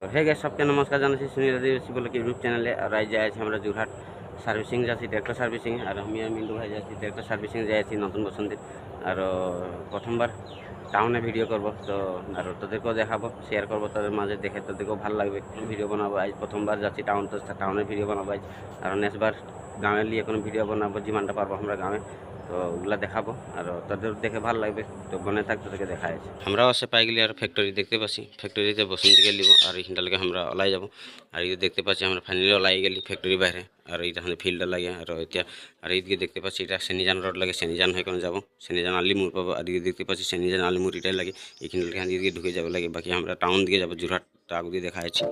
Hey guys, सबके नमस्कार জানাচ্ছি সুনীল আদিবাসী বলে ইউটিউব চ্যানেলে। আর আজ যাই আছি আমরা যোরহাট সার্ভিসিং যাচ্ছি, ট্র্যাক্টর সার্ভিসিং। আর আমি আর মিন্টু ভাই যাচ্ছি ট্র্যাক্টর সার্ভিসিং যাই আছি নতুন বসন্তীর। আর প্রথমবার টাউনে ভিডিও করব তো, আর তোদেরকেও দেখাবো, শেয়ার করবো তাদের মাঝে, দেখে তোদেরকেও ভালো লাগবে। ভিডিও বানাবো আজ প্রথমবার যাচ্ছি টাউন, তো টাউনের ভিডিও বানাবো আজ। আর নেক্সটবার গাঁয়ে নিয়ে কোনো ভিডিও বানাবো, যেমানটা পারবো আমরা গাঁয়ে, তো ওগুলা দেখাবো। আর তাদের দেখে ভালো লাগবে, তো বনে থাক তোদেরকে দেখা আছে। আমরাও আসে পাই গেলি আর ফ্যাক্টরি দেখতে পাচ্ছি, ফ্যাক্টরিতে বসন্তীকে নিব আর এইখানটা লাগে আমরা ওলাই যাব। আর এই দেখতে পাচ্ছি আমরা ফাইনালি ওলাই গেলি ফ্যাক্টরি বাইরে। আর এইটা ফিল্ডটা লাগে আর এটা। আর এইদিকে দেখতে পাচ্ছি এটা সেনিজান রোড লাগে, সেনিজান হয়ে কোনো যাবো, সেনিজান আলিমুর পাবো। আর এদিকে দেখতে পাচ্ছি সেনিজান আলিমুর এটাই লাগে, এইখান থেকে এদিকে ঢুকে যাবে লাগে। বাকি আমরা টাউন দিকে যাবো, যোরহাটটা আগে দিয়ে দেখা আছে।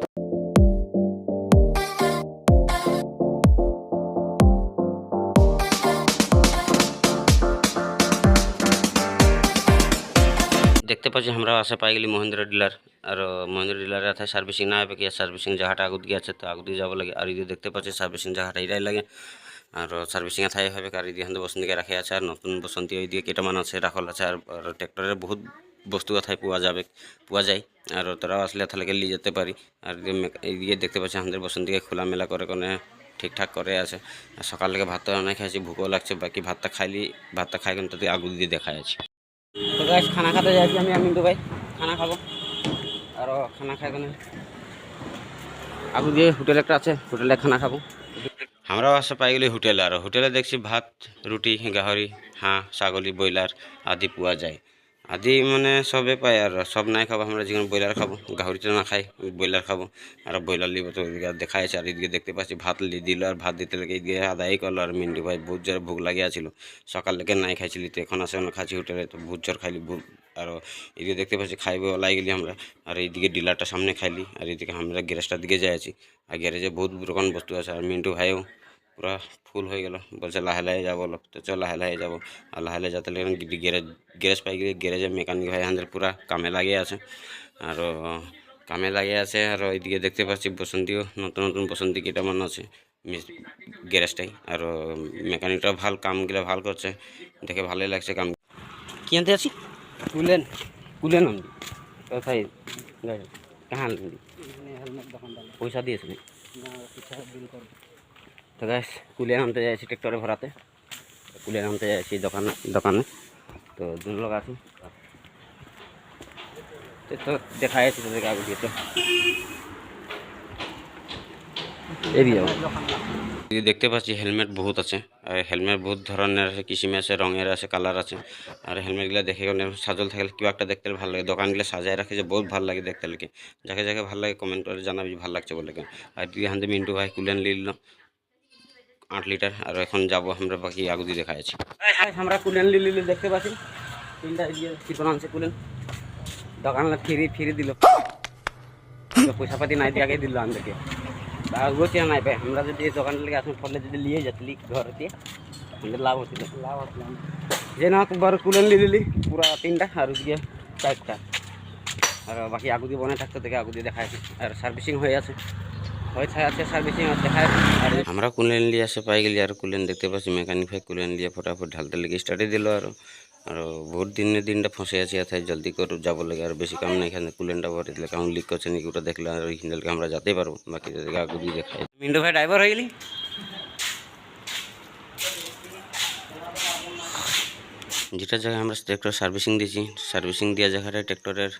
দেখতে পাচ্ছি আমরা আশে পাই গেলি মহেন্দ্র ডিলার। আর মহেন্দ্র ডিলারে আছে সার্ভিসিং না হবে কি, সার্ভিসিং জায়গাটা আগুত গিয়ে আছে, তো আগুত দিয়ে যাবো লাগে। আর এই দেখতে পাচ্ছি সার্ভিসিং জায়গাটা এটাই লাগে। আর সার্ভিসিং থাই হবে, আর এই দিয়ে বসন্তীকে রাখে আছে। আর নতুন বসন্তী ওই দিয়ে কেটামান আছে, রাখল আছে। আর ট্র্যাক্টরের বহুত বস্তু কথায় পাওয়া যায়। আর তারাও আসলে তাহলে নিয়ে যেতে পারি। আর এইদিকে দেখতে পাচ্ছি আমাদের বসন্তীকে খোলামেলা করে কোনে ঠিকঠাক করে আছে। আর সকাল থেকে ভাতটা অনেক খাইছি, ভুকও লাগছে। বাকি ভাতটা খাই কিন্তু তাদের আগুত দিয়ে দেখা আছে। তো গাইস, খানা খাতে যাচ্ছি আমি আর মিন্টু ভাই, খানা খাবো। আর খানা খাই কেন আগুন দিয়ে হোটেল একটা আছে, হোটেলে খানা খাবো। আমরাও আসে পাই গেলি হোটেলে। আর হোটেলে দেখছি ভাত, রুটি, গাহরি, হাঁহ, ছাগলি, ব্রয়লার আদি পাওয়া যায়। আদি মানে সবে পাই, আর সব নাই খাবো আমরা, যেখানে ব্রয়লার খাবো, গাহরিটা না খাই, ব্রয়লার খাবো। আর ব্রয়লার লিব তো দেখা আছে। আর এদিকে দেখতে পাচ্ছি ভাত দিল, আর ভাত দিতে লেগে এদিকে আদায় করলো। আর মিন্টু ভাই বহুত জোরে ভোগ লাগিয়েছিল, সকাল থেকে নাই খাইছিলি, তো এখন আসে খাচ্ছি হোটেলে, তো বহুত জোর খাইলি। আর এদিকে দেখতে পাচ্ছি খাইবে ওলাই গেলি আমরা। আর এইদিকে ডিলারটা সামনে খাইলি। আর এইদিকে আমরা গ্যারেজটার দিকে যাই আছি। আর গ্যারেজে বহুত রকম বস্তু আছে। আর মিন্টু ভাইও পুরা ফুল হয়ে গেল, বলছে লাহে লাহে যাবো, তো চল লাহে লাহে যাবো। আর লাহে লাহে যাতে লাগেন গ্যারেজ পাই গেলে, গ্যারেজে মেকানিক ভাই আমাদের পুরা কামে লাগিয়ে আছে। আর কামে লাগিয়ে আছে। আর ওইদিকে দেখতে পাচ্ছি বসন্তীও নতুন নতুন বসন্তী কেটামান আছে গ্যারেজটাই। আর মেকানিকটাও ভাল কামগুলো ভাল করছে, দেখে ভালোই লাগছে কাম। কি আনতে আছি? কুলেন কুলেন আনবি কোথায়? কাহা আনবি? পয়সা দিয়েছি তো গ্যাস, কুলিয়ান আনতে যাচ্ছি ট্রেক্টরে ভরাতে। কুলিয়ান আনতে যাচ্ছি দোকানে। তো দু লোক আছি, তো দেখা যাচ্ছে তোদেরকে আগে দিয়ে। তো এদিকে দেখতে পাচ্ছি হেলমেট বহুত আছে। আর হেলমেট বহুত ধরনের আছে, কিসিমে আছে, রঙের আছে, কালার আছে। আর হেলমেটগুলো দেখে সাজল থাকলে কেউ একটা দেখতে ভালো লাগে। দোকানগুলো সাজায় রাখে যে বহুত ভালো লাগে দেখতে লেগে। যাকে যাকে ভালো লাগে কমেন্ট করে জানাবি ভালো লাগছে বলে। আর দুই হাতে মিন্টু ভাই কুলিয়ান নিল 8 লিটার। আর এখন যাবো আমরা বাকি আগুদি দেখা আছে। আমরা কুলেন লিলি দেখতে পাচ্ছি, তিনটা চিকন আনছে কুলেন। দোকান ফ্রি দিল, পয়সা পাতি নাই দিয়ে আগে দিল আমাদেরকে। গোচিয়া নাই পাই আমরা, যদি দোকান লেগে আসুন ফলে যদি নিয়ে যাতলি ঘর দিয়ে আমাদের লাভ হচ্ছিল। যে না বড় কুলেন লিলি পুরা 3টা, আর দিয়ে 4টা। আর বাকি আগুদি বনে থাকতে থেকে আগুদি দেখা আছে। আর সার্ভিসিং হয়ে আছে, সার্ভিসিং দেখায়। আর আমরা কুলেন লিয়ে আসে পাই গেলি। আর কুলেন দেখতে পাচ্ছি মেকানিক ভাই কুলেন লিয়ে ফটাফট ঢালতে লেগে স্টার্টে দিল। আর বহুত দিনটা ফসে আছি, এথায় জলদি করে যাবো লাগে। আর বেশি কাম নাই, এখানে কুলেনটা ভরে দিলে কারণ লিক করছে নাকি ওটা দেখলে আর ওই হিন্ডেলকে আমরা যেতে পারবো। বাকি আগুদি দেখায়। মিন্টু ভাই ড্রাইভার হয়ে গেলি। যেটা জায়গায় আমরা ট্র্যাক্টর সার্ভিসিং দিয়েছি, সার্ভিসিং দেওয়া জায়গাটায় ট্র্যাক্টরের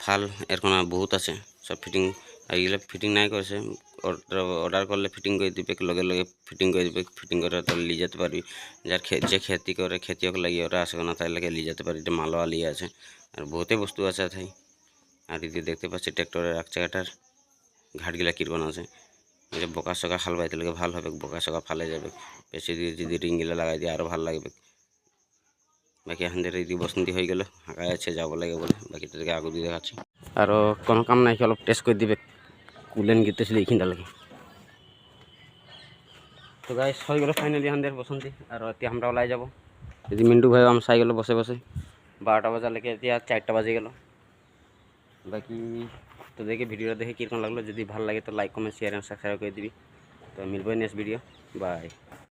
ফাল এরকম বহুত আছে, সব ফিটিং। আর এগুলো ফিটিং নাই করেছে, অর্ডার করলে ফিটিং করে দিবে, লগে লগে ফিটিং করে দিবে। ফিটিং করে তাহলে নিয়ে যেতে পারবি। যার যে খেতি করে খেতিয়ক লাগিয়ে ওরা আসে না, তাই লাগে নিয়ে যেতে পারি। এটা মালও আলিয়ে আছে, আর বহুতে বস্তু আছে তাই। আর এদিকে দেখতে পাচ্ছি ট্র্যাক্টরের এক জায়গাটার ঘাটগুলা কীরকম আছে। এটা বোকা সোকা হাল বাইতে লাগে ভালো হবে, বোকা সোকা ফালে যাবে। পেছনে দিয়ে যদি রিংগুলা লাগাই দিয়ে আরও ভালো লাগবে। বাকি আমাদের এই বসন্তি হয়ে গেল, হাঁকায় আছে যাবো লাগে বলে। বাকি তাদেরকে আগুন দিয়ে দেখাচ্ছি। আরও কোনো কাম নাই, অলপ টেস্ট করে দিবে কুলেন গিতেছিল এইখিনটা লাগে। তো গাইস হয়ে গেল ফাইনালি আমাদের বসন্তি। আর এতিয়া আমরা ওলাই যাব। যদি মিন্টু ভাই আমার সাই গেল বসে 12টা বাজার লেগে এতিয়া 4টা বাজে গেল। বাকি তোদেরকে ভিডিওটা দেখে কীরকম লাগলো, যদি ভালো লাগে তো like comment share and subscribe করে দিবি। তো মিলবো নেক্সট ভিডিও, বাই।